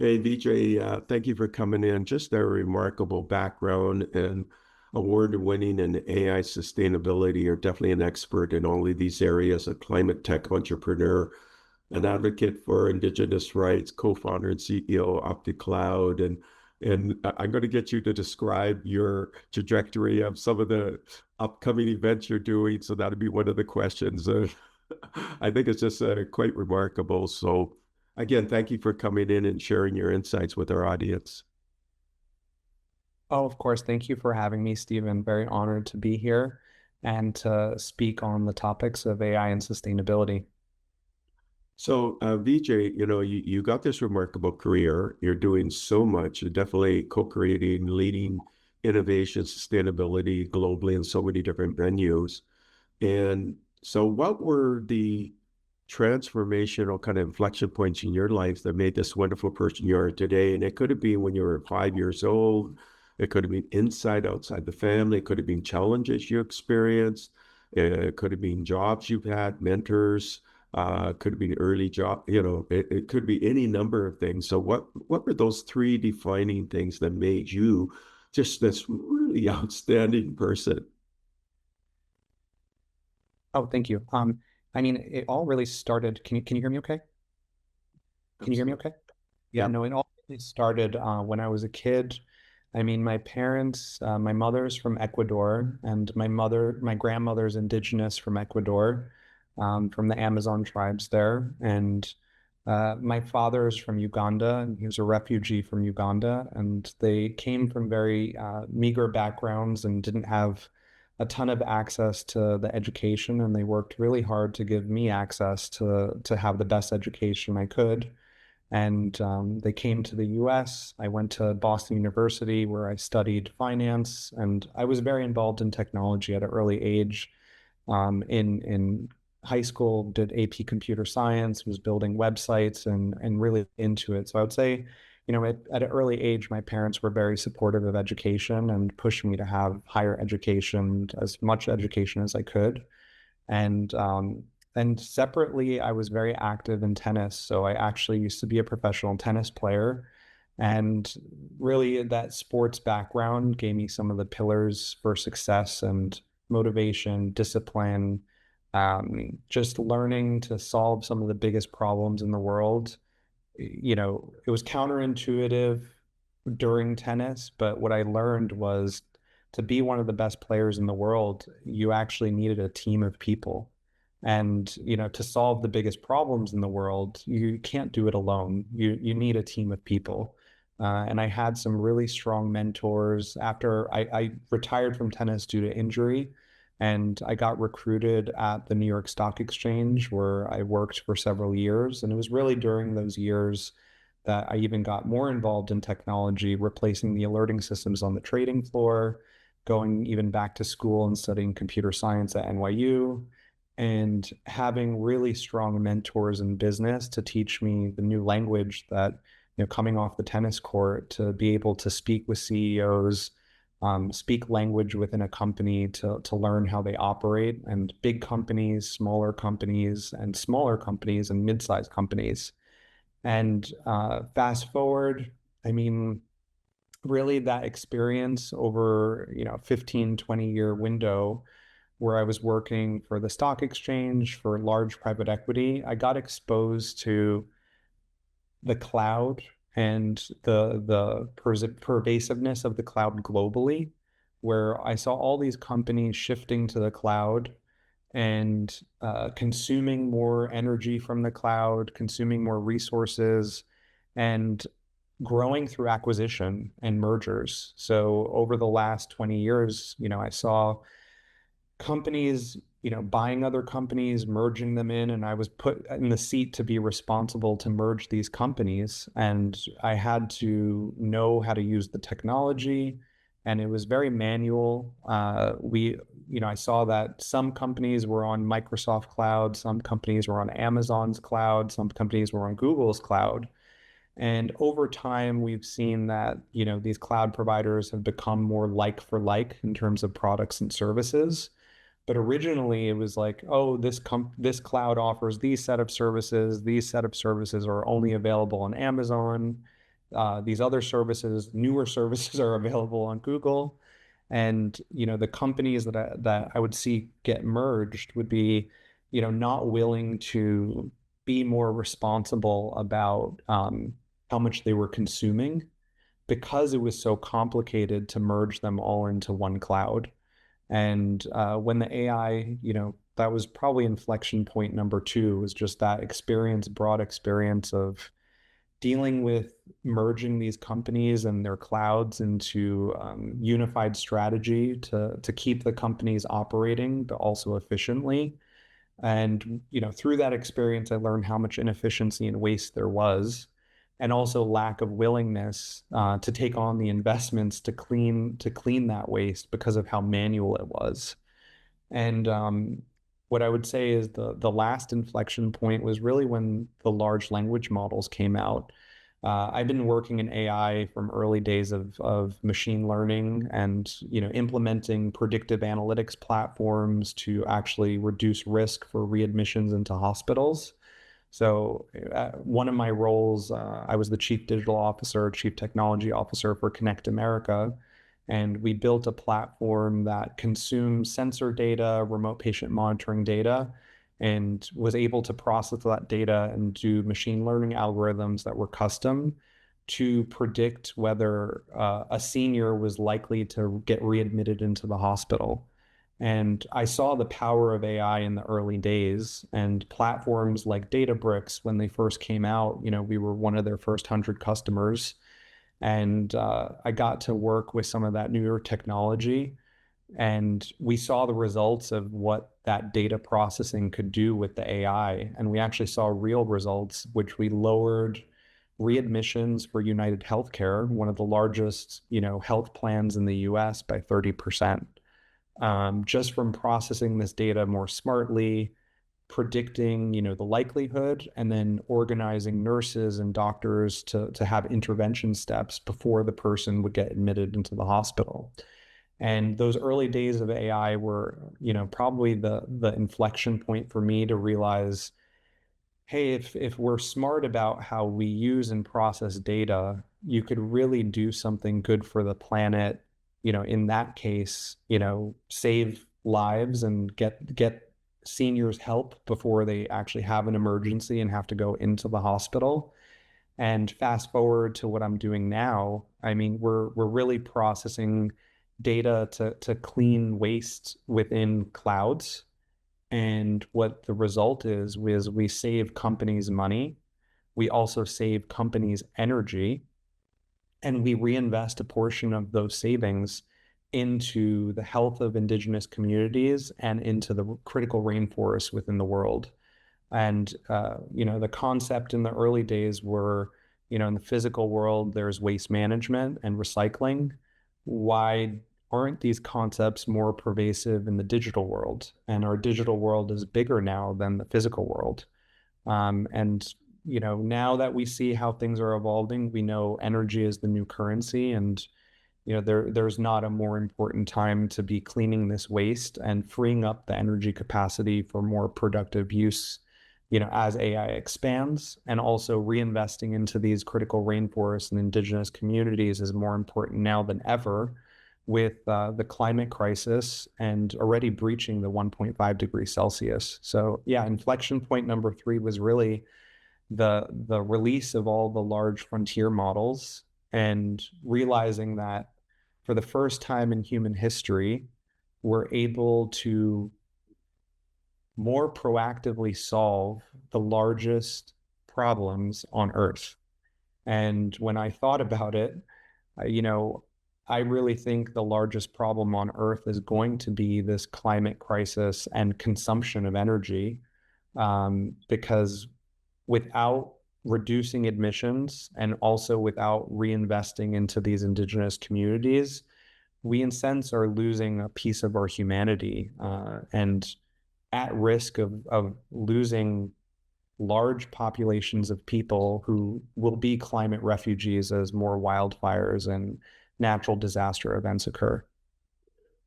Hey, Vijay, thank you for coming in. Just a remarkable background and award-winning in AI sustainability. You're definitely an expert in all of these areas, a climate tech entrepreneur, an advocate for Indigenous rights, co-founder and CEO of OptiCloud. And I'm going to get you to describe your trajectory of some of the upcoming events you're doing. So that'll be one of the questions. I think it's just quite remarkable. So again, thank you for coming in and sharing your insights with our audience. Oh, of course. Thank you for having me, Stephen. Very honored to be here and to speak on the topics of AI and sustainability. So, Vijay, you got this remarkable career. You're doing so much, you're definitely co-creating, leading innovation, sustainability globally in so many different venues. And so, what were the transformational kind of inflection points in your life that made this wonderful person you are today? And it could have been when you were 5 years old. It could have been inside, outside the family. It could have been challenges you experienced. It could have been jobs you've had, mentors. Could have been early job. It could be any number of things. So, what were those three defining things that made you just this really outstanding person? Oh, thank you. I mean, it all really started. Can you hear me okay? Can you hear me Absolutely. okay? Yeah, Yeah. no, it all really started when I was a kid. I mean, my parents, my mother's from Ecuador, and my grandmother's indigenous from Ecuador, from the Amazon tribes there. And my father's from Uganda, and he was a refugee from Uganda. And they came from very meager backgrounds and didn't have a ton of access to the education. And they worked really hard to give me access to have the best education I could. And they came to the US. I went to Boston University where I studied finance, and I was very involved in technology at an early age. In high school, did AP computer science, was building websites and really into it. So I would say, at an early age, my parents were very supportive of education and pushed me to have higher education, as much education as I could. And separately, I was very active in tennis. So I actually used to be a professional tennis player. And really, that sports background gave me some of the pillars for success and motivation, discipline, just learning to solve some of the biggest problems in the world. It was counterintuitive during tennis, but what I learned was to be one of the best players in the world, you actually needed a team of people. And, to solve the biggest problems in the world, you can't do it alone. You need a team of people. And I had some really strong mentors after I retired from tennis due to injury. And I got recruited at the New York Stock Exchange, where I worked for several years. And it was really during those years that I even got more involved in technology, replacing the alerting systems on the trading floor, going even back to school and studying computer science at NYU, and having really strong mentors in business to teach me the new language that, coming off the tennis court, to be able to speak with CEOs, speak language within a company to learn how they operate, and big companies, smaller companies, and mid-sized companies. And fast forward, I mean, really that experience over, 15, 20-year window where I was working for the stock exchange for large private equity, I got exposed to the cloud and the pervasiveness of the cloud globally, where I saw all these companies shifting to the cloud and consuming more energy from the cloud, consuming more resources, and growing through acquisition and mergers. So over the last 20 years, I saw companies, buying other companies, merging them in, and I was put in the seat to be responsible to merge these companies. And I had to know how to use the technology, and it was very manual. I saw that some companies were on Microsoft Cloud, some companies were on Amazon's cloud, some companies were on Google's cloud. And over time, we've seen that, these cloud providers have become more like for like in terms of products and services. But originally it was like, oh, this cloud offers these set of services. These set of services are only available on Amazon. these other services, newer services are available on Google. And, the companies that I would see get merged would be, not willing to be more responsible about how much they were consuming because it was so complicated to merge them all into one cloud. And when the AI, that was probably inflection point number two, was just that broad experience of dealing with merging these companies and their clouds into unified strategy to keep the companies operating, but also efficiently. And, through that experience, I learned how much inefficiency and waste there was, and also lack of willingness to take on the investments to clean that waste because of how manual it was. And what I would say is the last inflection point was really when the large language models came out. I've been working in AI from early days of machine learning and implementing predictive analytics platforms to actually reduce risk for readmissions into hospitals. So one of my roles, I was the chief digital officer, chief technology officer for Connect America. And we built a platform that consumes sensor data, remote patient monitoring data, and was able to process that data and do machine learning algorithms that were custom to predict whether a senior was likely to get readmitted into the hospital. And I saw the power of AI in the early days, and platforms like Databricks, when they first came out, we were one of their first 100 customers. And I got to work with some of that newer technology, and we saw the results of what that data processing could do with the AI. And we actually saw real results, which we lowered readmissions for United Healthcare, one of the largest, health plans in the US, by 30%, just from processing this data more smartly, predicting, the likelihood, and then organizing nurses and doctors to have intervention steps before the person would get admitted into the hospital. And those early days of AI were, probably the inflection point for me to realize, hey, if we're smart about how we use and process data, you could really do something good for the planet. In that case, save lives and get seniors help before they actually have an emergency and have to go into the hospital. And fast forward to what I'm doing now, I mean, we're really processing data to clean waste within clouds. And what the result is we save companies money. We also save companies energy, and we reinvest a portion of those savings into the health of indigenous communities and into the critical rainforests within the world. And the concept in the early days were, in the physical world, there's waste management and recycling. Why aren't these concepts more pervasive in the digital world? And our digital world is bigger now than the physical world. And now that we see how things are evolving, we know energy is the new currency, and there's not a more important time to be cleaning this waste and freeing up the energy capacity for more productive use, as AI expands. And also reinvesting into these critical rainforests and indigenous communities is more important now than ever, with the climate crisis and already breaching the 1.5 degrees Celsius. So yeah, inflection point number three was really the release of all the large frontier models, and realizing that for the first time in human history, we're able to more proactively solve the largest problems on Earth. And when I thought about it, I really think the largest problem on Earth is going to be this climate crisis and consumption of energy, because without reducing emissions and also without reinvesting into these indigenous communities, we in sense are losing a piece of our humanity, and at risk of losing large populations of people who will be climate refugees as more wildfires and natural disaster events occur.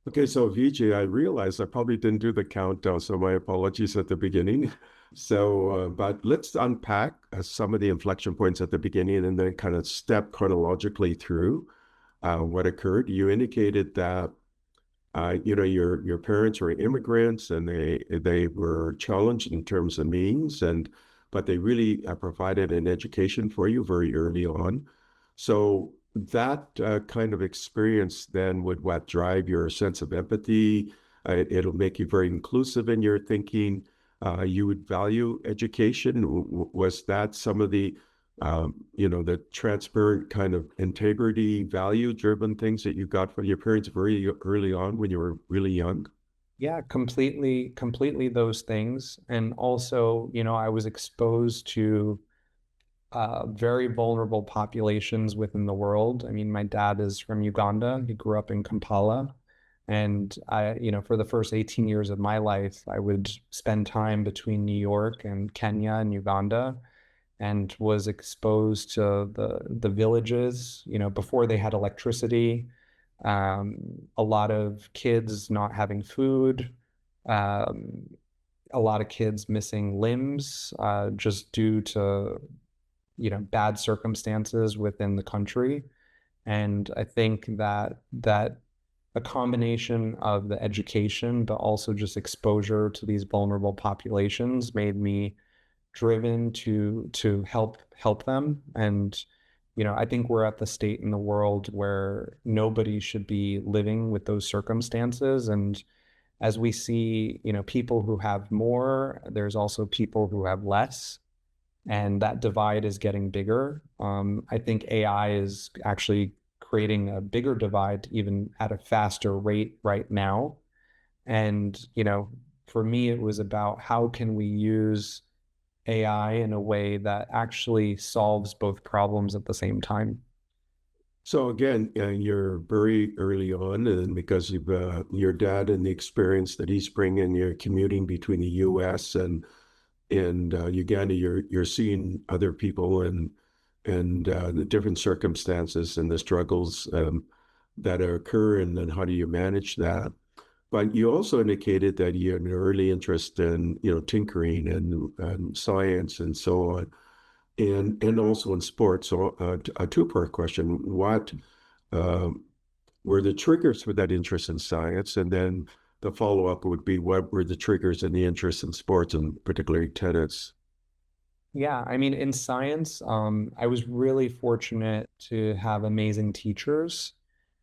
Okay, so Vijay, I realized I probably didn't do the countdown, so my apologies at the beginning. So, but let's unpack some of the inflection points at the beginning and then kind of step chronologically through what occurred. You indicated that your parents were immigrants and they were challenged in terms of means, and but they really provided an education for you very early on. So that kind of experience then would what drive your sense of empathy. It'll make you very inclusive in your thinking. You would value education. Was that some of the transparent kind of integrity, value-driven things that you got from your parents very early on when you were really young? Yeah, completely those things. And also, I was exposed to very vulnerable populations within the world. I mean, my dad is from Uganda. He grew up in Kampala. And for the first 18 years of my life, I would spend time between New York and Kenya and Uganda and was exposed to the villages, before they had electricity, um, a lot of kids not having food, um, a lot of kids missing limbs just due to bad circumstances within the country. And I think that a combination of the education, but also just exposure to these vulnerable populations made me driven to help them. And I think we're at the state in the world where nobody should be living with those circumstances. And as we see, people who have more, there's also people who have less, and that divide is getting bigger. I think AI is actually creating a bigger divide even at a faster rate right now. And, for me, it was about how can we use AI in a way that actually solves both problems at the same time. So again, you're very early on, and because of your dad and the experience that he's bringing, you're commuting between the U.S. and Uganda, you're seeing other people and the different circumstances and the struggles that occur, and then how do you manage that? But you also indicated that you had an early interest in, tinkering and science and so on, and also in sports. So a two-part question: what um, were the triggers for that interest in science? And then the follow-up would be, what were the triggers in the interest in sports and particularly tennis? Yeah, I mean, in science, I was really fortunate to have amazing teachers.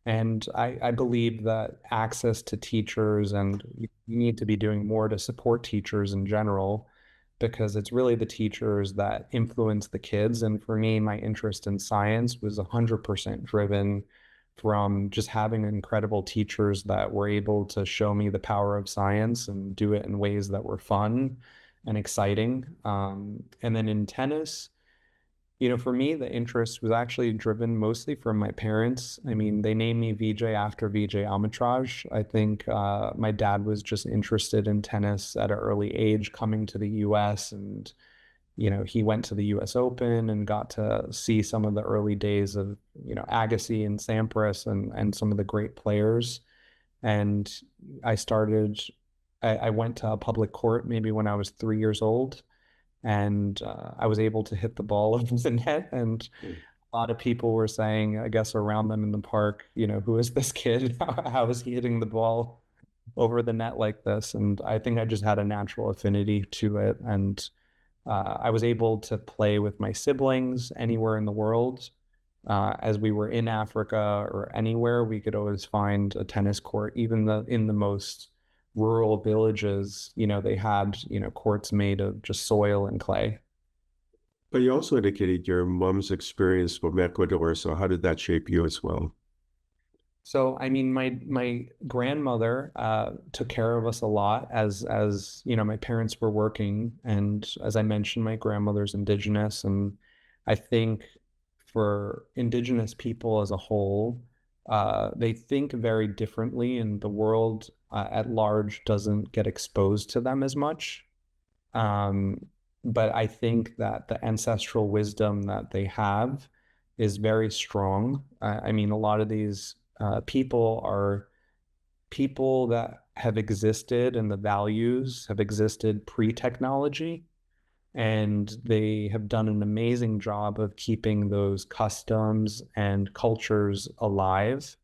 And I believe that access to teachers, and you need to be doing more to support teachers in general, because it's really the teachers that influence the kids. And for me, my interest in science was 100% driven from just having incredible teachers that were able to show me the power of science and do it in ways that were fun and exciting. And then in tennis, for me, the interest was actually driven mostly from my parents. I mean, they named me Vijay after Vijay Amatraj. I think my dad was just interested in tennis at an early age, coming to the US. And, he went to the US Open and got to see some of the early days of, Agassi and Sampras and some of the great players. And I started, I went to a public court maybe when I was 3 years old, and I was able to hit the ball over the net. And a lot of people were saying, I guess around them in the park, who is this kid? How is he hitting the ball over the net like this? And I think I just had a natural affinity to it. And I was able to play with my siblings anywhere in the world. As we were in Africa or anywhere, we could always find a tennis court. Even in the most rural villages, they had, courts made of just soil and clay. But you also indicated your mom's experience from Ecuador. So how did that shape you as well? So, I mean, my grandmother took care of us a lot as my parents were working, and as I mentioned, my grandmother's Indigenous, and I think for Indigenous people as a whole, they think very differently, and the world at large doesn't get exposed to them as much. Um, but I think that the ancestral wisdom that they have is very strong. I mean, a lot of these people are people that have existed and the values have existed pre-technology, and they have done an amazing job of keeping those customs and cultures alive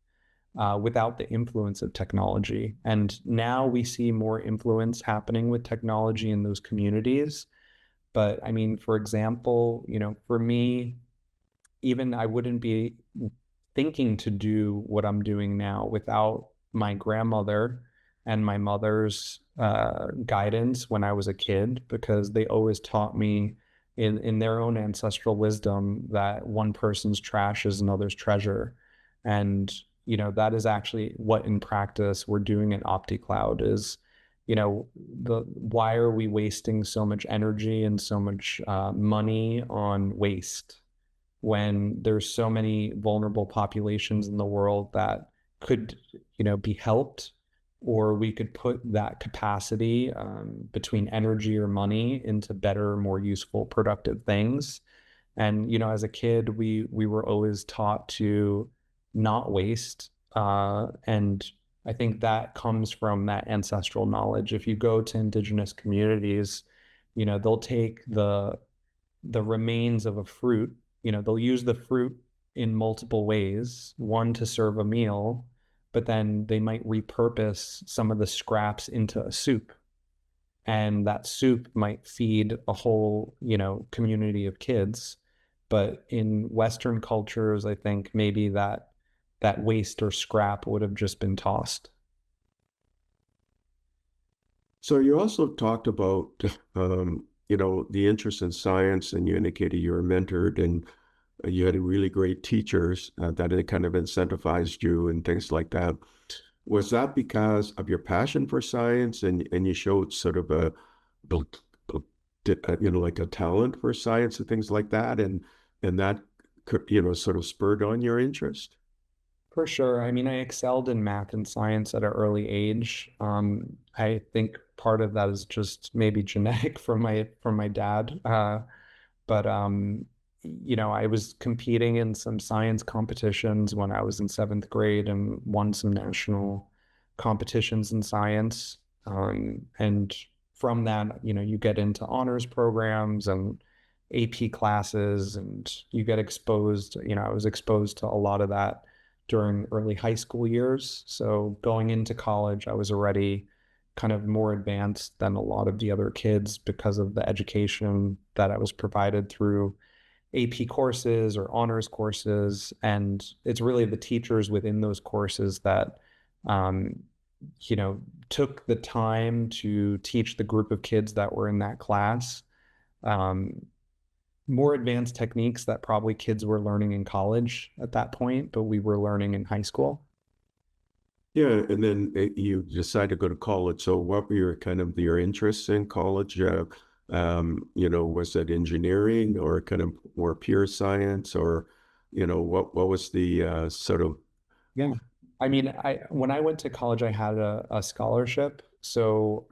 without the influence of technology. And now we see more influence happening with technology in those communities. But I mean, for example, for me, even I wouldn't be thinking to do what I'm doing now without my grandmother and my mother's guidance when I was a kid, because they always taught me in their own ancestral wisdom that one person's trash is another's treasure. And, that is actually what in practice we're doing at OptiCloud is, why are we wasting so much energy and so much money on waste when there's so many vulnerable populations in the world that could, be helped, or we could put that capacity between energy or money into better, more useful, productive things. And as a kid, we were always taught to not waste, and I think that comes from that ancestral knowledge. If you go to Indigenous communities, they'll take the remains of a fruit, they'll use the fruit in multiple ways, one to serve a meal, but then they might repurpose some of the scraps into a soup. And that soup might feed a whole, community of kids. But in Western cultures, I think maybe that waste or scrap would have just been tossed. So you also talked about, the interest in science, and you indicated you were mentored and you had really great teachers that it kind of incentivized you and things like that. Was that because of your passion for science, and you showed sort of like a talent for science and things like that, and that could, sort of spurred on your interest? For sure. I mean, I excelled in math and science at an early age. I think part of that is just maybe genetic from my dad. But I was competing in some science competitions when I was in seventh grade and won some national competitions in science. And from that, you get into honors programs and AP classes, and you get exposed. I was exposed to a lot of that during early high school years. So going into college, I was already kind of more advanced than a lot of the other kids because of the education that I was provided through AP courses or honors courses. And it's really the teachers within those courses that, um, you know, took the time to teach the group of kids that were in that class um, more advanced techniques that probably kids were learning in college at that point, but we were learning in high school. Yeah, and then you decided to go to college. So what were your kind of your interests in college? Was it engineering or kind of more pure science, or, what was the sort of, Yeah. I mean, when I went to college, I had a scholarship. So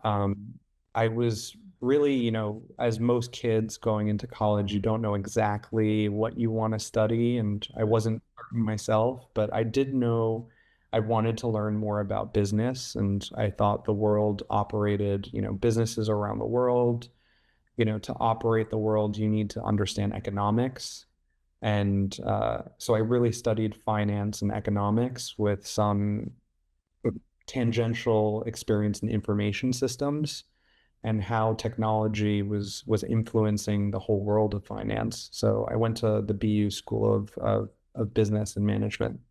I was really, as most kids going into college, you don't know exactly what you want to study. And I wasn't certain myself, but I did know I wanted to learn more about business. And I thought the world operated, businesses around the world, to operate the world, you need to understand economics. And so I really studied finance and economics with some tangential experience in information systems and how technology was influencing the whole world of finance. So I went to the BU School of Business and Management.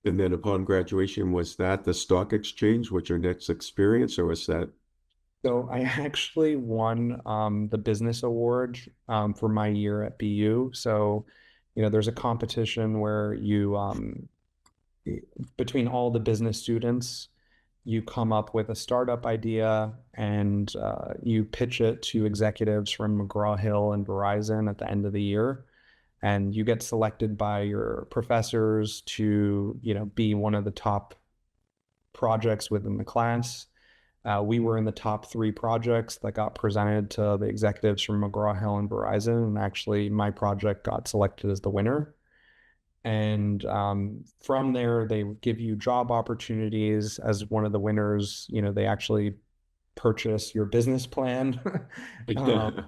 and then upon graduation, was that the stock exchange, was your next experience, or was that? So I actually won the business award for my year at BU. So, there's a competition where you between all the business students, you come up with a startup idea and you pitch it to executives from McGraw-Hill and Verizon at the end of the year. And you get selected by your professors to, be one of the top projects within the class. We were in the top three projects that got presented to the executives from McGraw-Hill and Verizon. And actually, my project got selected as the winner. And from there, they give you job opportunities as one of the winners. You know, they actually purchase your business plan, um,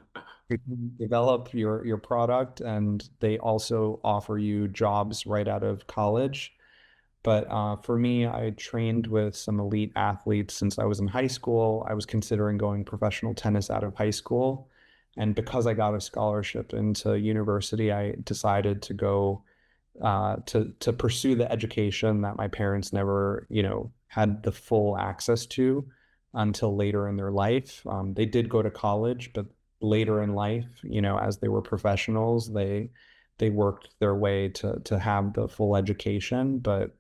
develop your product, and they also offer you jobs right out of college. But for me, I trained with some elite athletes since I was in high school. I was considering going professional tennis out of high school. And because I got a scholarship into university, I decided to go to pursue the education that my parents never, you know, had the full access to until later in their life. They did go to college, but later in life, you know, as they were professionals, they worked their way to have the full education. But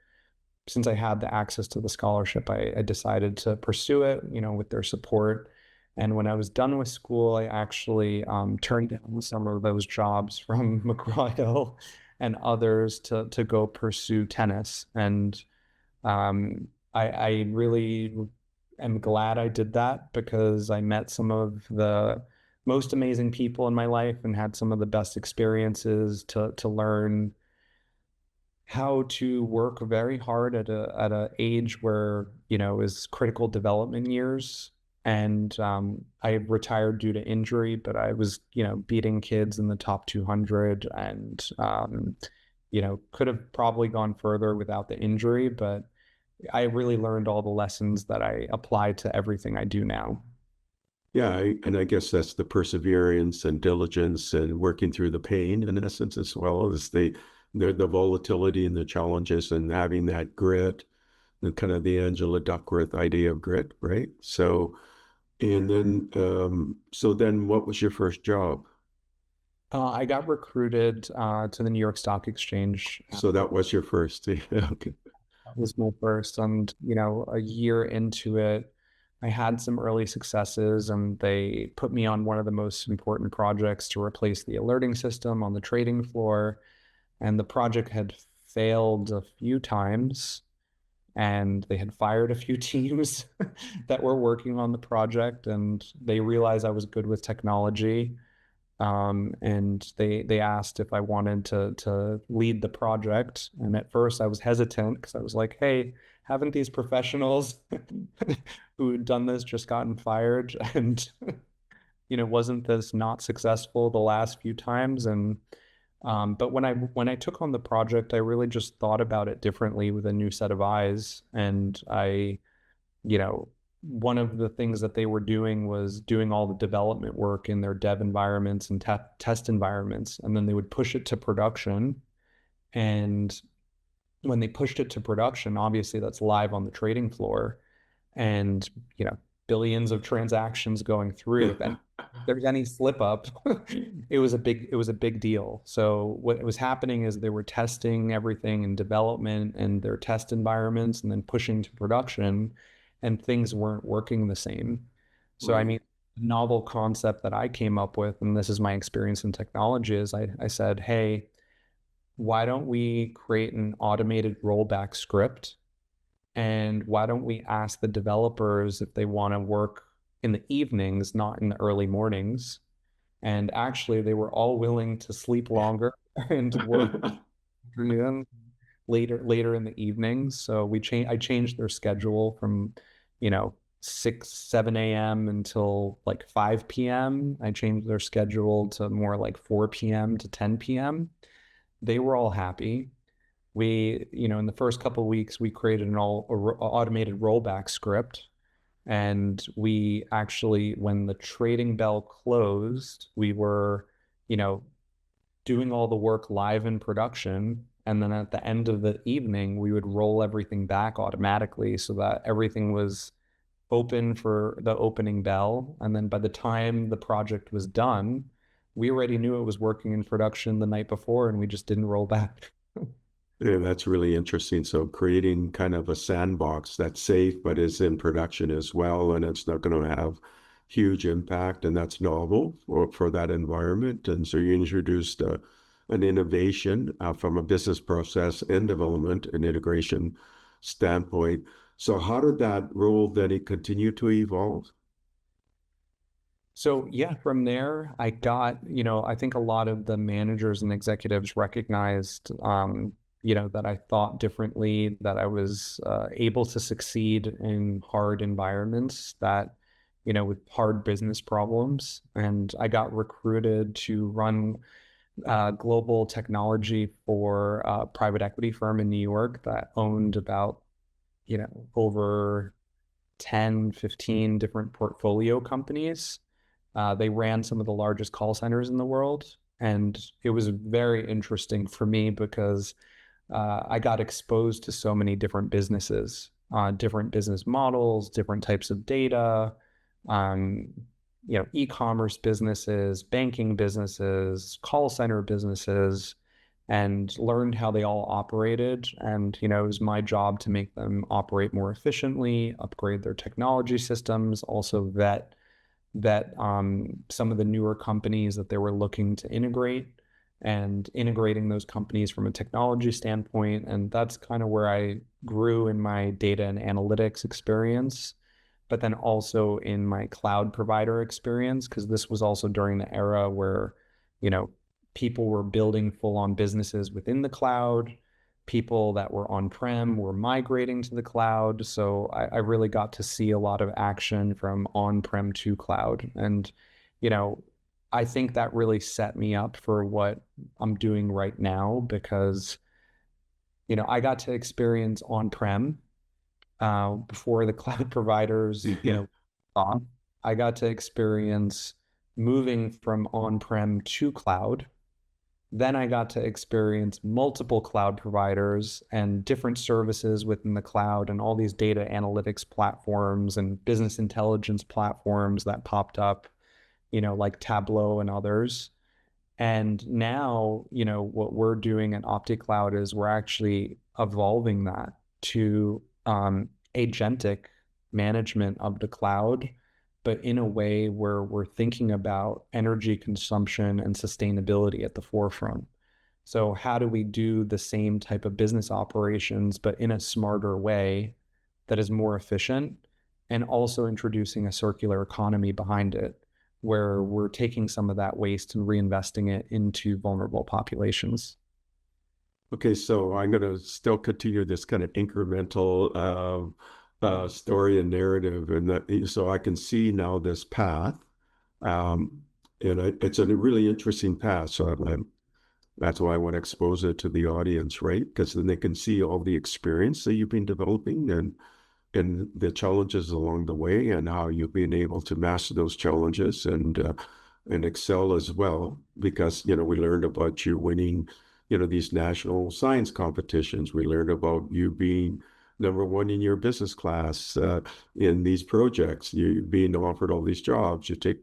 since I had the access to the scholarship, I decided to pursue it, you know, with their support. And when I was done with school, I actually turned down some of those jobs from McGraw-Hill and others to go pursue tennis. And I really am glad I did that because I met some of the most amazing people in my life and had some of the best experiences to learn how to work very hard at a age where, you know, is critical development years. And I retired due to injury, but I was, you know, beating kids in the top 200, and you know, could have probably gone further without the injury, but I really learned all the lessons that I apply to everything I do now. Yeah, and I guess that's the perseverance and diligence and working through the pain in essence, as well as the volatility and the challenges and having that grit, and kind of the Angela Duckworth idea of grit, right? So, and then so then what was your first job? I got recruited to the New York Stock Exchange. So that was your first. Yeah, okay. That was my first, and you know, a year into it, I had some early successes, and they put me on one of the most important projects to replace the alerting system on the trading floor. And the project had failed a few times, and they had fired a few teams that were working on the project, and they realized I was good with technology. And they asked if I wanted to lead the project. And at first I was hesitant because I was like, hey, haven't these professionals who had done this just gotten fired? And you know, wasn't this not successful the last few times? And but when I took on the project, I really just thought about it differently with a new set of eyes. And I, you know, one of the things that they were doing was doing all the development work in their dev environments and test environments, and then they would push it to production. And when they pushed it to production, obviously that's live on the trading floor, and you know, billions of transactions going through. If there's any slip up, it was a big deal. So what was happening is they were testing everything in development and their test environments and then pushing to production, and things weren't working the same. So I Right. mean, the novel concept that I came up with, and this is my experience in technology, is I said, hey, why don't we create an automated rollback script, and why don't we ask the developers if they want to work in the evenings, not in the early mornings? And actually, they were all willing to sleep longer and work afternoon later in the evenings. So I changed their schedule from, you know, 6, 7 a.m. until like 5 p.m. I changed their schedule to more like 4 p.m. to 10 p.m. They were all happy. We, you know, in the first couple of weeks, we created an automated rollback script. And we actually, when the trading bell closed, we were, you know, doing all the work live in production. And then at the end of the evening, we would roll everything back automatically so that everything was open for the opening bell. And then by the time the project was done, we already knew it was working in production the night before, and we just didn't roll back. Yeah, that's really interesting. So creating kind of a sandbox that's safe, but is in production as well, and it's not going to have huge impact, and that's novel for that environment. And so you introduced an innovation from a business process and development and integration standpoint. So how did that role then it continue to evolve? So yeah, from there, I got, you know, I think a lot of the managers and executives recognized that I thought differently, that I was able to succeed in hard environments, that, with hard business problems. And I got recruited to run global technology for a private equity firm in New York that owned about, over 10, 15 different portfolio companies. They ran some of the largest call centers in the world. And it was very interesting for me because I got exposed to so many different businesses, different business models, different types of data, um, e-commerce businesses, banking businesses, call center businesses, and learned how they all operated. And, it was my job to make them operate more efficiently, upgrade their technology systems, also vet some of the newer companies that they were looking to integrate, and integrating those companies from a technology standpoint. And that's kind of where I grew in my data and analytics experience, but then also in my cloud provider experience, because this was also during the era where, you know, people were building full on businesses within the cloud. People that were on-prem were migrating to the cloud. So I really got to see a lot of action from on-prem to cloud. And, you know, I think that really set me up for what I'm doing right now, because, I got to experience on-prem before the cloud providers, thought. I got to experience moving from on-prem to cloud. Then I got to experience multiple cloud providers and different services within the cloud, and all these data analytics platforms and business intelligence platforms that popped up, like Tableau and others. And now, what we're doing at OptiCloud is we're actually evolving that to agentic management of the cloud, but in a way where we're thinking about energy consumption and sustainability at the forefront. So how do we do the same type of business operations, but in a smarter way that is more efficient, and also introducing a circular economy behind it, where we're taking some of that waste and reinvesting it into vulnerable populations. Okay, so I'm going to still continue this kind of incremental story and narrative, and that so I can see now this path, um, and it's a really interesting path. So that's why I want to expose it to the audience, right? Because then they can see all the experience that you've been developing, and the challenges along the way, and how you've been able to master those challenges and excel as well. Because we learned about you winning these national science competitions. We learned about you being number one in your business class in these projects. You being offered all these jobs. You take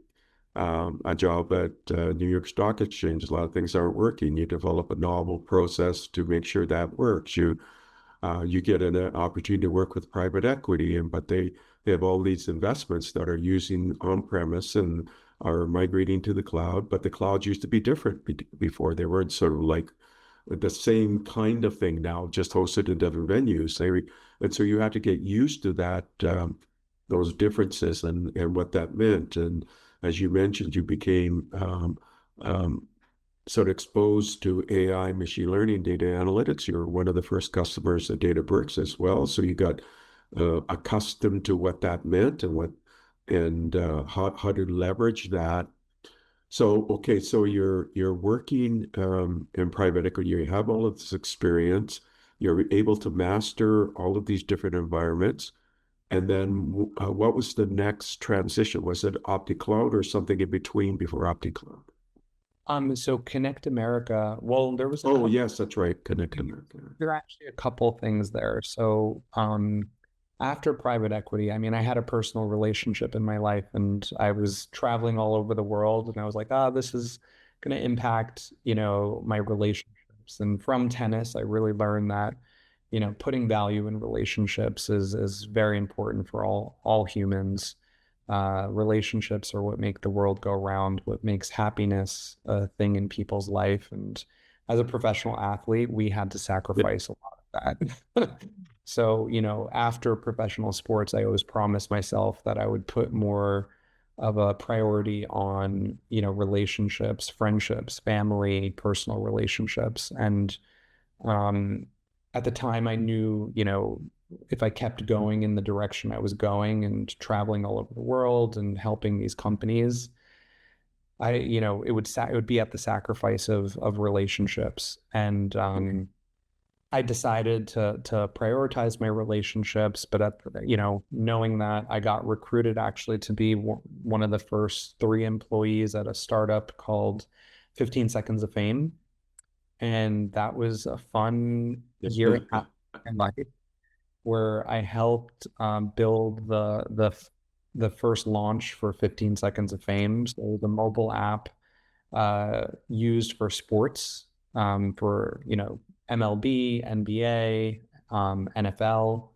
a job at New York Stock Exchange. A lot of things aren't working. You develop a novel process to make sure that works. You get an opportunity to work with private equity, but they have all these investments that are using on-premise and are migrating to the cloud. But the clouds used to be different before. They weren't sort of like the same kind of thing now, just hosted in different venues. And so you have to get used to that, those differences and what that meant. And as you mentioned, you became sort of exposed to AI, machine learning, data analytics. You're one of the first customers at Databricks as well. So you got accustomed to what that meant and how to leverage that. So, okay, so you're working in private equity. You have all of this experience. You're able to master all of these different environments. And then what was the next transition? Was it OptiCloud or something in between before OptiCloud? So Connect America, well, Oh, yes, that's right. Connect America. there are actually a couple things there. So, after private equity, I mean, I had a personal relationship in my life, and I was traveling all over the world, and I was like, this is going to impact, my relationships. And from tennis, I really learned that, putting value in relationships is very important for all humans. Relationships are what make the world go round, what makes happiness a thing in people's life. And as a professional athlete, we had to sacrifice a lot of that. So, after professional sports, I always promised myself that I would put more of a priority on, relationships, friendships, family, personal relationships. And Um, at the time, I knew, if I kept going in the direction I was going and traveling all over the world and helping these companies, it would be at the sacrifice of relationships. And I decided to prioritize my relationships, but knowing that I got recruited actually to be one of the first three employees at a startup called 15 Seconds of Fame. And that was a fun year and a half in life where I helped build the first launch for 15 Seconds of Fame. So the mobile app used for sports, for MLB, NBA, NFL.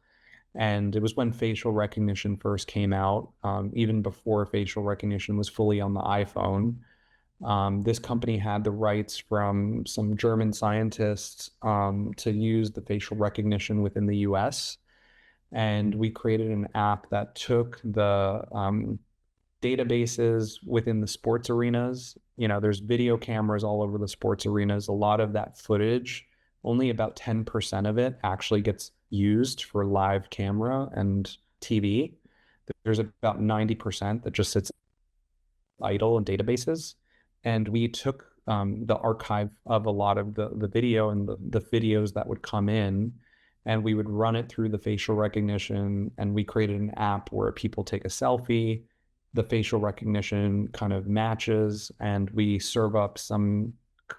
And it was when facial recognition first came out, even before facial recognition was fully on the iPhone. This company had the rights from some German scientists to use the facial recognition within the US. And we created an app that took the databases within the sports arenas. There's video cameras all over the sports arenas. A lot of that footage, only about 10% of it actually gets used for live camera and TV. There's about 90% that just sits idle in databases. And we took the archive of a lot of the video and the videos that would come in, and we would run it through the facial recognition. And we created an app where people take a selfie, the facial recognition kind of matches, and we serve up some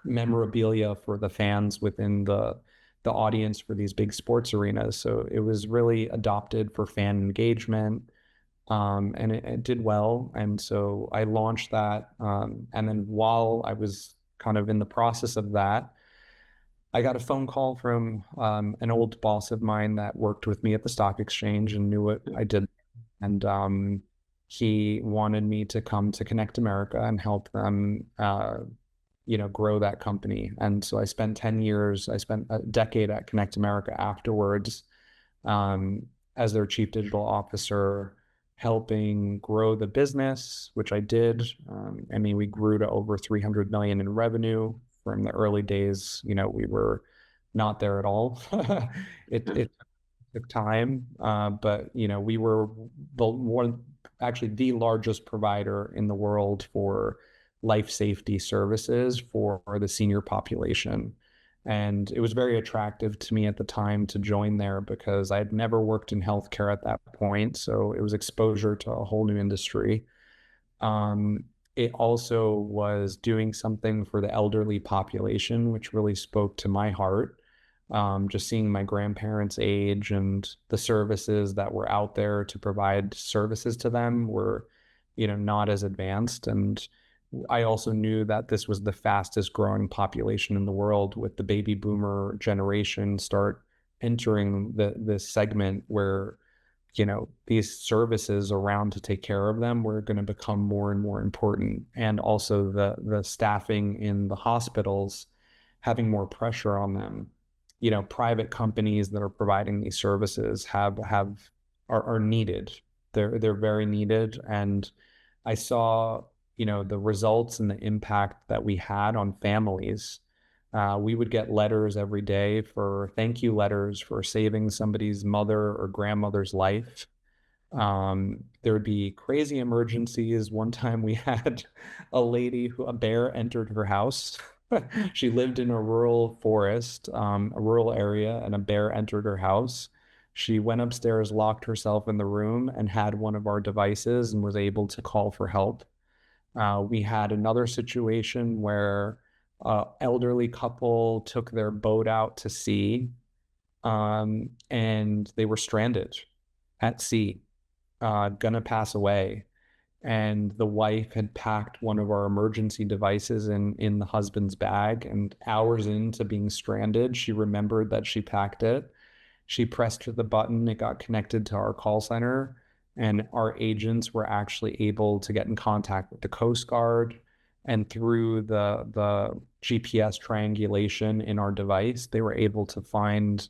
memorabilia for the fans within the audience for these big sports arenas. So it was really adopted for fan engagement, and it did well. And so I launched that. And then while I was kind of in the process of that, I got a phone call from an old boss of mine that worked with me at the stock exchange and knew what I did. And he wanted me to come to Connect America and help them, grow that company. And so I spent 10 years, I spent a decade at Connect America afterwards, um, as their chief digital officer, helping grow the business, which I did. We grew to over 300 million in revenue. From the early days, we were not there at all. It took time, but we were actually the largest provider in the world for life safety services for the senior population. And it was very attractive to me at the time to join there because I had never worked in healthcare at that point. So it was exposure to a whole new industry. Um, it also was doing something for the elderly population, which really spoke to my heart. Just seeing my grandparents age and the services that were out there to provide services to them were, not as advanced. And I also knew that this was the fastest growing population in the world, with the baby boomer generation start entering this segment where these services around to take care of them were going to become more and more important. And also the staffing in the hospitals having more pressure on them. Private companies that are providing these services are needed. They're very needed. And I saw, the results and the impact that we had on families. We would get letters every day, for thank you letters for saving somebody's mother or grandmother's life. There would be crazy emergencies. One time we had a bear entered her house. She lived in a rural forest, a rural area, and a bear entered her house. She went upstairs, locked herself in the room, and had one of our devices and was able to call for help. We had another situation where elderly couple took their boat out to sea, and they were stranded at sea, gonna pass away. And the wife had packed one of our emergency devices in the husband's bag. And hours into being stranded, she remembered that she packed it. She pressed the button, it got connected to our call center, and our agents were actually able to get in contact with the Coast Guard. And through the GPS triangulation in our device, they were able to find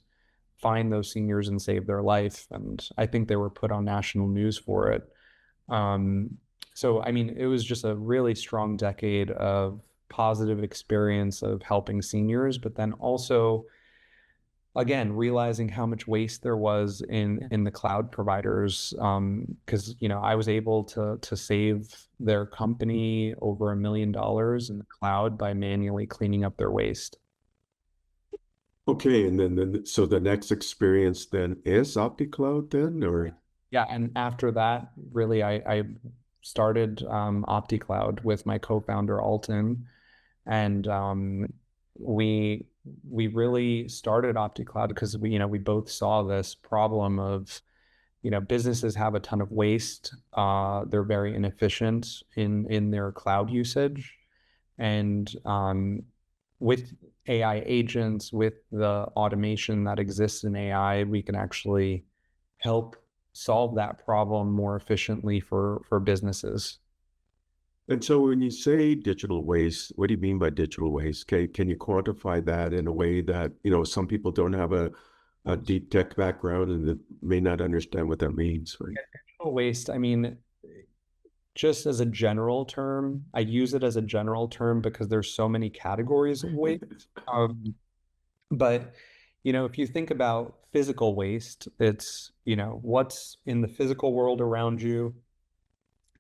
those seniors and save their life. And I think they were put on national news for it. It was just a really strong decade of positive experience of helping seniors, but then also again, realizing how much waste there was in the cloud providers, because I was able to save their company over $1 million in the cloud by manually cleaning up their waste. Okay, and then so the next experience then is OptiCloud then, or Yeah, and after that, really, I started OptiCloud with my co-founder Alton, and we we really started OptiCloud because we both saw this problem of businesses have a ton of waste. They're very inefficient in their cloud usage, and with AI agents, with the automation that exists in AI, we can actually help solve that problem more efficiently for businesses. and so when you say digital waste, what do you mean by digital waste? Can you quantify that in a way that, some people don't have a deep tech background and that may not understand what that means, right? Digital waste, I mean, just as a general term, I use it as a general term because there's so many categories of waste. But if you think about physical waste, it's what's in the physical world around you,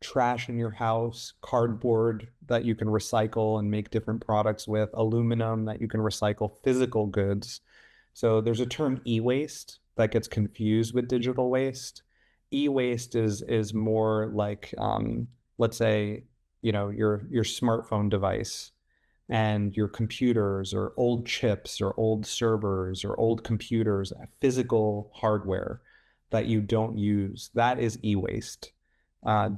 trash in your house, cardboard that you can recycle and make different products with, aluminum that you can recycle, physical goods. So there's a term e-waste that gets confused with digital waste. E-waste is more like let's say your smartphone device and your computers or old chips or old servers or old computers, physical hardware that you don't use. That is e-waste.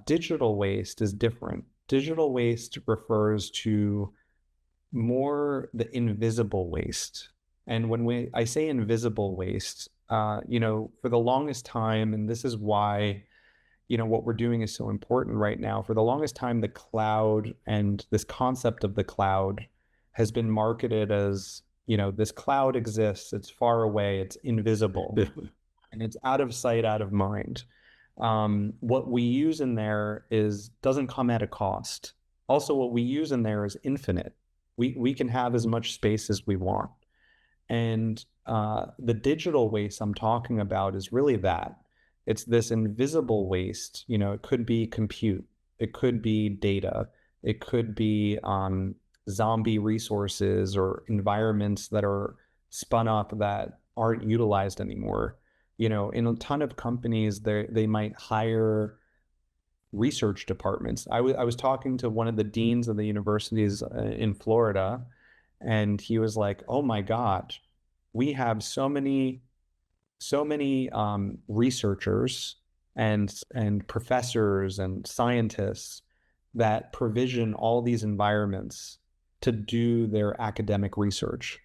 Digital waste is different. Digital waste refers to more the invisible waste. And when I say invisible waste, for the longest time, and this is why what we're doing is so important right now. For the longest time, the cloud and this concept of the cloud has been marketed as, this cloud exists, it's far away, it's invisible, and it's out of sight, out of mind. What we use in there doesn't come at a cost. Also, what we use in there is infinite. We can have as much space as we want. And the digital waste I'm talking about is really that. It's this invisible waste. It could be compute, it could be data, it could be zombie resources or environments that are spun up that aren't utilized anymore. In a ton of companies, they might hire research departments. I was talking to one of the deans of the universities in Florida, and he was like, "Oh my God, we have so many researchers and professors and scientists that provision all these environments to do their academic research.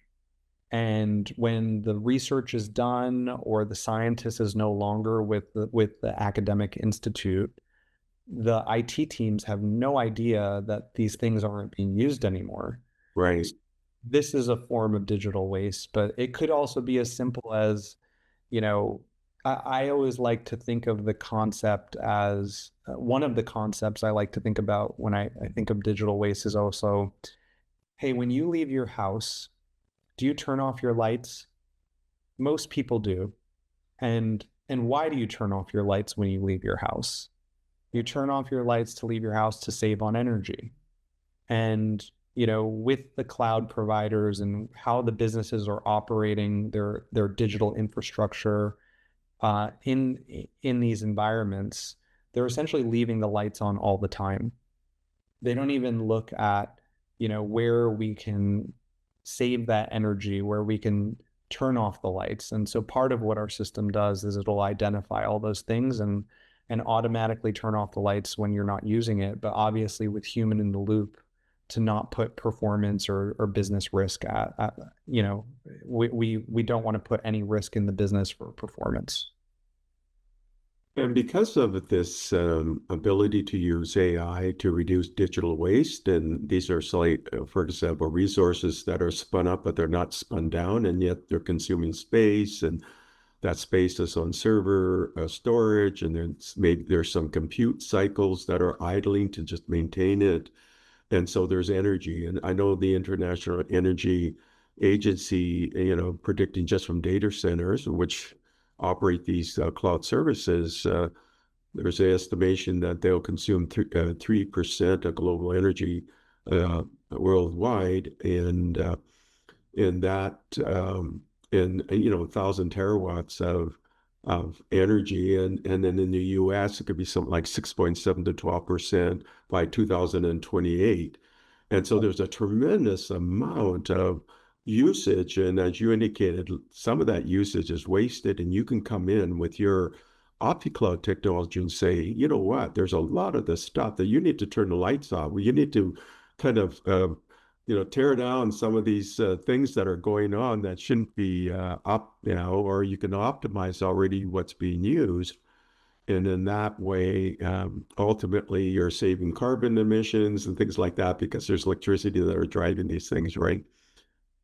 And when the research is done or the scientist is no longer with the academic institute, the IT teams have no idea that these things aren't being used anymore. Right. This is a form of digital waste, but it could also be as simple as, you know, I always like to think of the concept as one of the concepts I like to think about when I think of digital waste is also, hey, when you leave your house, do you turn off your lights? Most people do. And why do you turn off your lights when you leave your house? You turn off your lights to leave your house to save on energy. And with the cloud providers and how the businesses are operating their digital infrastructure in these environments, they're essentially leaving the lights on all the time. They don't even look at where we can save that energy, where we can turn off the lights. And so part of what our system does is it'll identify all those things and automatically turn off the lights when you're not using it, but obviously with human in the loop to not put performance or business risk at we don't want to put any risk in the business for performance. And because of this ability to use AI to reduce digital waste, and these are for example, resources that are spun up, but they're not spun down, and yet they're consuming space, and that space is on server storage, and maybe there's some compute cycles that are idling to just maintain it. And so there's energy. And I know the International Energy agency, predicting just from data centers, which operate these cloud services, there's an estimation that they'll consume 3% of global energy worldwide, and in that in 1,000 terawatts of energy, and then in the U.S. it could be something like 6.7 to 12% by 2028. And so there's a tremendous amount of usage, and as you indicated, some of that usage is wasted, and you can come in with your OptiCloud technology and say, you know what, there's a lot of this stuff that you need to turn the lights off. You need to kind of tear down some of these things that are going on that shouldn't be up, or you can optimize already what's being used. And in that way, ultimately, you're saving carbon emissions and things like that because there's electricity that are driving these things, right?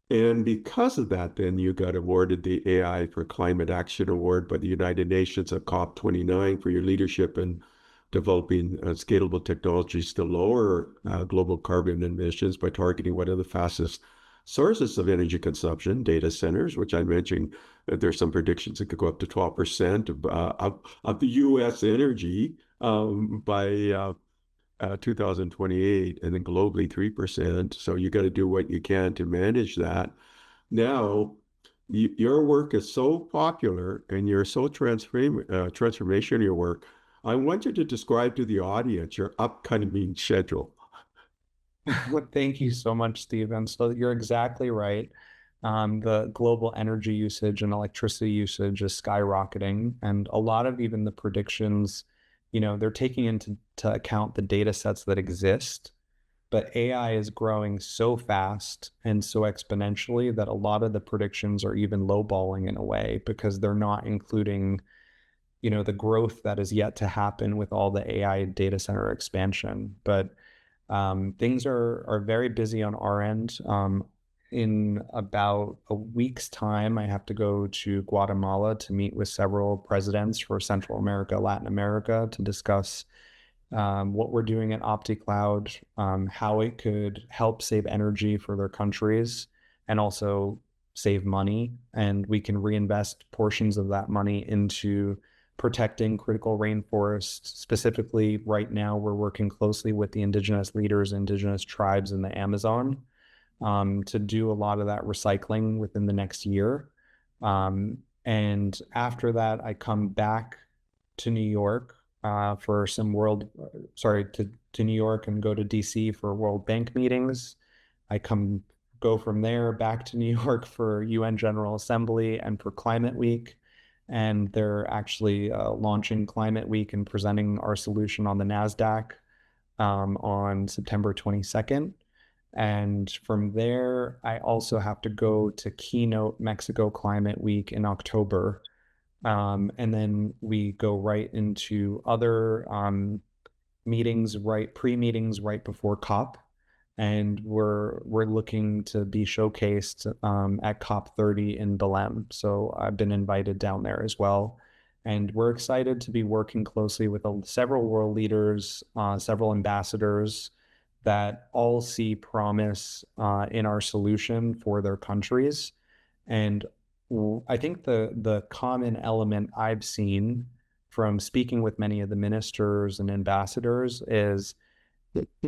And because of that, then you got awarded the AI for Climate Action Award by the United Nations at COP29 for your leadership in developing scalable technologies to lower global carbon emissions by targeting one of the fastest sources of energy consumption, data centers, which I mentioned that there's some predictions it could go up to 12% of the U.S. energy by 2028, and then globally 3%. So you got to do what you can to manage that. Now, your work is so popular and you're so transformation in your work. I want you to describe to the audience your upcoming schedule. Well, thank you so much, Stephen. So you're exactly right. The global energy usage and electricity usage is skyrocketing, and a lot of even the predictions, they're taking into account the data sets that exist. But AI is growing so fast and so exponentially that a lot of the predictions are even lowballing in a way because they're not including, the growth that is yet to happen with all the AI data center expansion. But things are very busy on our end. In about a week's time, I have to go to Guatemala to meet with several presidents for Central America, Latin America, to discuss what we're doing at OptiCloud, how it could help save energy for their countries and also save money. And we can reinvest portions of that money into protecting critical rainforests. Specifically, right now, we're working closely with the indigenous leaders, indigenous tribes in the Amazon, to do a lot of that recycling within the next year. And after that, I come back to New York for some to New York and go to DC for World Bank meetings. I go from there back to New York for UN General Assembly and for Climate Week. And they're actually launching Climate Week and presenting our solution on the NASDAQ on September 22nd. And from there, I also have to go to keynote Mexico Climate Week in October. And then we go right into other meetings, pre-meetings right before COP. And we're looking to be showcased at COP 30 in Belém. So I've been invited down there as well. And we're excited to be working closely with several world leaders, several ambassadors that all see promise in our solution for their countries. And I think the common element I've seen from speaking with many of the ministers and ambassadors is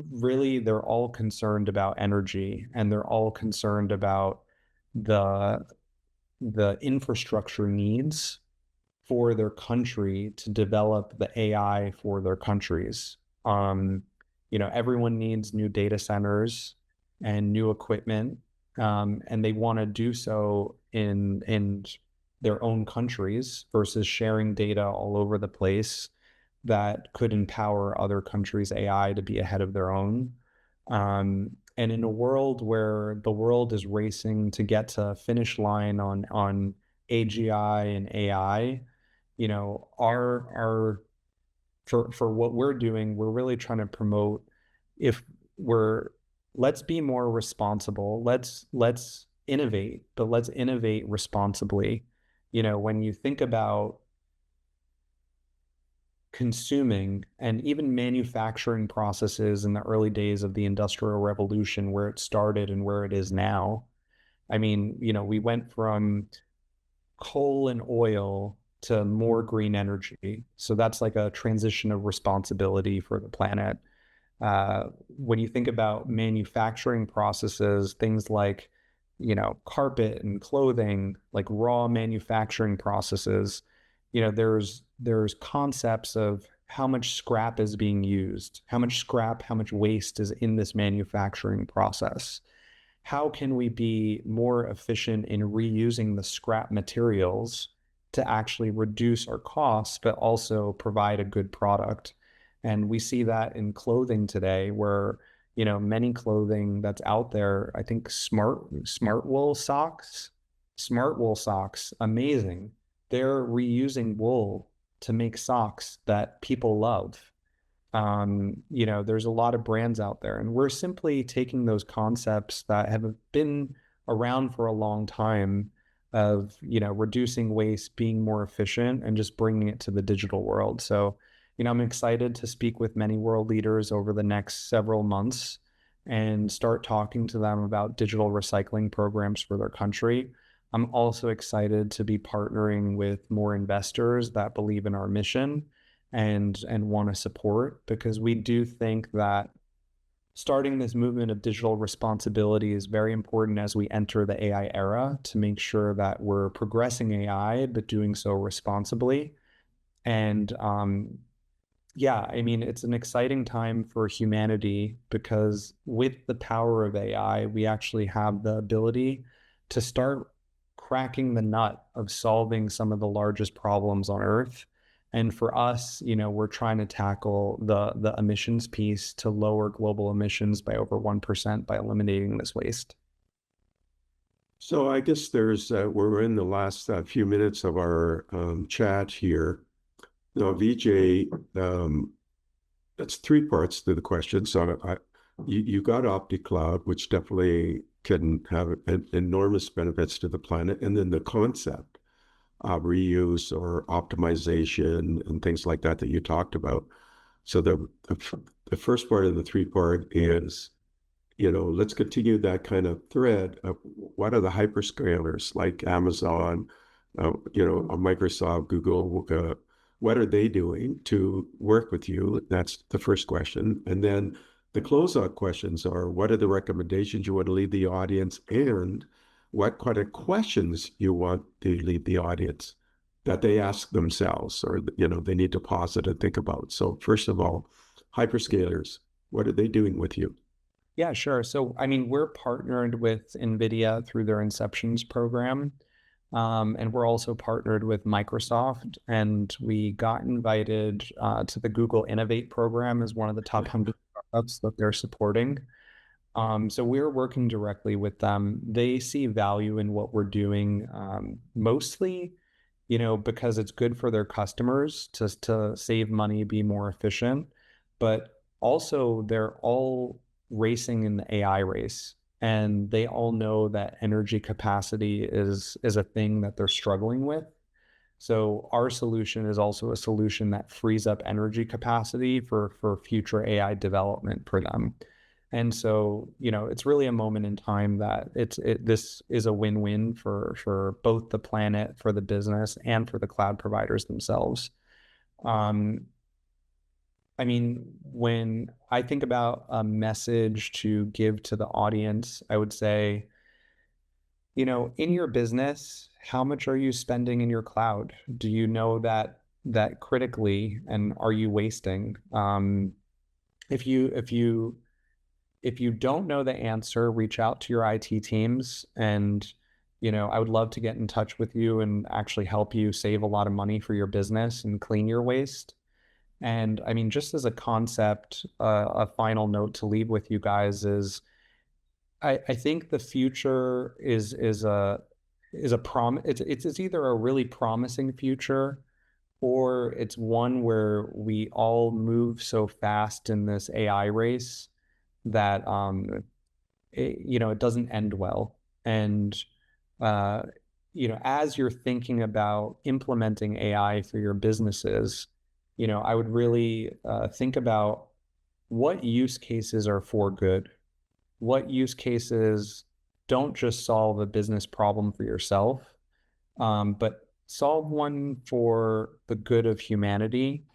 really they're all concerned about energy, and they're all concerned about the infrastructure needs for their country to develop the AI for their countries. Everyone needs new data centers and new equipment, and they want to do so in their own countries versus sharing data all over the place that could empower other countries' AI to be ahead of their own. And in a world where the world is racing to get to finish line on AGI and AI, our for what we're doing, we're really trying to promote if we're let's be more responsible. Let's innovate, but let's innovate responsibly. When you think about consuming and even manufacturing processes in the early days of the Industrial Revolution, where it started and where it is now, I mean, we went from coal and oil to more green energy. So that's like a transition of responsibility for the planet. When you think about manufacturing processes, things like, carpet and clothing, like raw manufacturing processes, there's concepts of how much scrap is being used, how much scrap, how much waste is in this manufacturing process. How can we be more efficient in reusing the scrap materials to actually reduce our costs, but also provide a good product? And we see that in clothing today, where many clothing that's out there. I think smart wool socks, amazing. They're reusing wool to make socks that people love. There's a lot of brands out there, and we're simply taking those concepts that have been around for a long time of, reducing waste, being more efficient, and just bringing it to the digital world. So, I'm excited to speak with many world leaders over the next several months and start talking to them about digital recycling programs for their country. I'm also excited to be partnering with more investors that believe in our mission and want to support, because we do think that starting this movement of digital responsibility is very important as we enter the AI era, to make sure that we're progressing AI, but doing so responsibly. And yeah, I mean, it's an exciting time for humanity, because with the power of AI, we actually have the ability to start cracking the nut of solving some of the largest problems on Earth. And for us, we're trying to tackle the emissions piece to lower global emissions by over 1% by eliminating this waste. So I guess we're in the last few minutes of our chat here. Now, Vijay, that's three parts to the question. So you got OptiCloud, which definitely can have enormous benefits to the planet, and then the concept of reuse or optimization and things like that you talked about. So the first part of the three part is, let's continue that kind of thread of what are the hyperscalers like Amazon, Microsoft, Google, what are they doing to work with you? That's the first question. And then the closeout questions are, what are the recommendations you want to leave the audience, and what kind of questions you want to leave the audience that they ask themselves, or, they need to pause it and think about. So first of all, hyperscalers, what are they doing with you? Yeah, sure. So, I mean, we're partnered with NVIDIA through their Inceptions program. And we're also partnered with Microsoft, and we got invited to the Google Innovate program as one of the top 100 startups that they're supporting. So we're working directly with them. They see value in what we're doing, mostly, because it's good for their customers to save money, be more efficient, but also they're all racing in the AI race. And they all know that energy capacity is a thing that they're struggling with. So our solution is also a solution that frees up energy capacity for future AI development for them. And so, it's really a moment in time that this is a win-win for both the planet, for the business, and for the cloud providers themselves. Um, I mean, when I think about a message to give to the audience, I would say, in your business, how much are you spending in your cloud? Do you know that critically, and are you wasting? If you don't know the answer, reach out to your IT teams, and I would love to get in touch with you and actually help you save a lot of money for your business and clean your waste. And I mean, just as a concept, a final note to leave with you guys is, I think the future it's either a really promising future, or it's one where we all move so fast in this AI race that it doesn't end well. And uh, as you're thinking about implementing AI for your businesses, I would really think about what use cases are for good, what use cases don't just solve a business problem for yourself, but solve one for the good of humanity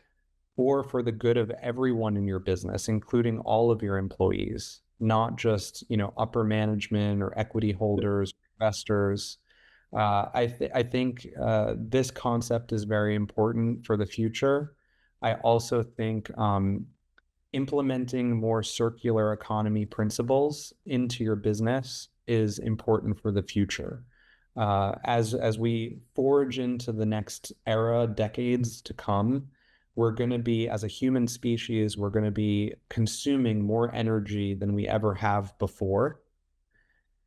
or for the good of everyone in your business, including all of your employees, not just, upper management or equity holders, investors. I think this concept is very important for the future. I also think implementing more circular economy principles into your business is important for the future. As we forge into the next era, decades to come, we're going to be, as a human species, we're going to be consuming more energy than we ever have before.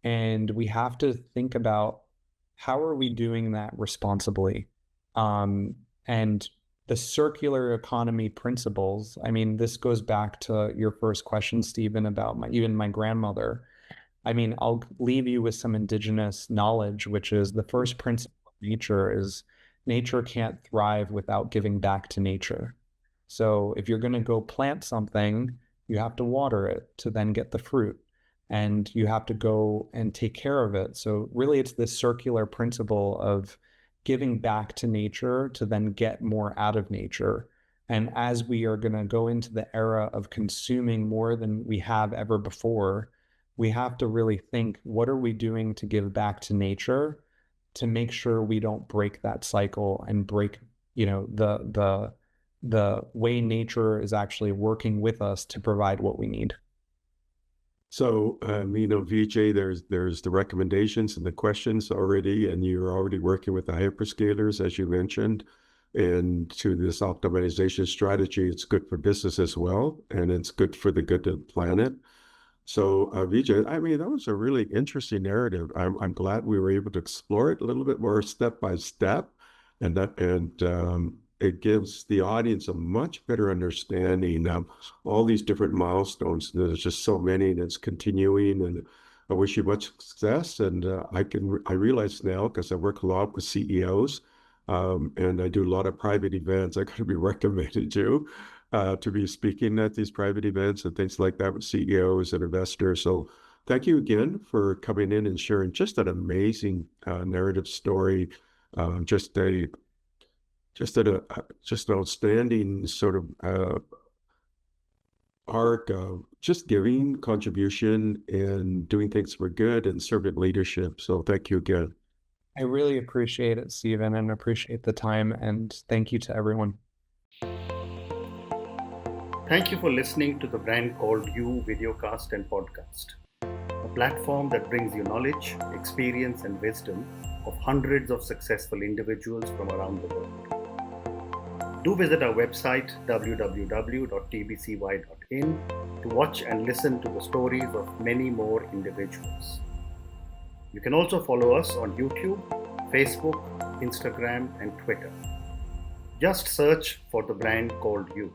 And we have to think about how are we doing that responsibly? And the circular economy principles, I mean, this goes back to your first question, Stephen, about even my grandmother. I mean, I'll leave you with some indigenous knowledge, which is the first principle of nature is nature can't thrive without giving back to nature. So if you're going to go plant something, you have to water it to then get the fruit, and you have to go and take care of it. So really, it's this circular principle of giving back to nature to then get more out of nature. And as we are going to go into the era of consuming more than we have ever before, we have to really think, what are we doing to give back to nature to make sure we don't break that cycle and break, the way nature is actually working with us to provide what we need. So, Vijay, there's the recommendations and the questions already, and you're already working with the hyperscalers, as you mentioned, and to this optimization strategy. It's good for business as well, and it's good for the good of the planet. So, Vijay, that was a really interesting narrative. I'm glad we were able to explore it a little bit more step by step, and it gives the audience a much better understanding of all these different milestones. There's just so many, and it's continuing. And I wish you much success. And I realize now, because I work a lot with CEOs, and I do a lot of private events, I got to be recommended to be speaking at these private events and things like that with CEOs and investors. So thank you again for coming in and sharing just an amazing narrative story, just an outstanding sort of arc of just giving contribution and doing things for good and servant leadership. So thank you again. I really appreciate it, Stephen, and appreciate the time. And thank you to everyone. Thank you for listening to the Brand Called You videocast and podcast, a platform that brings you knowledge, experience, and wisdom of hundreds of successful individuals from around the world. Do visit our website www.tbcy.in to watch and listen to the stories of many more individuals. You can also follow us on YouTube, Facebook, Instagram, and Twitter. Just search for the Brand Called You.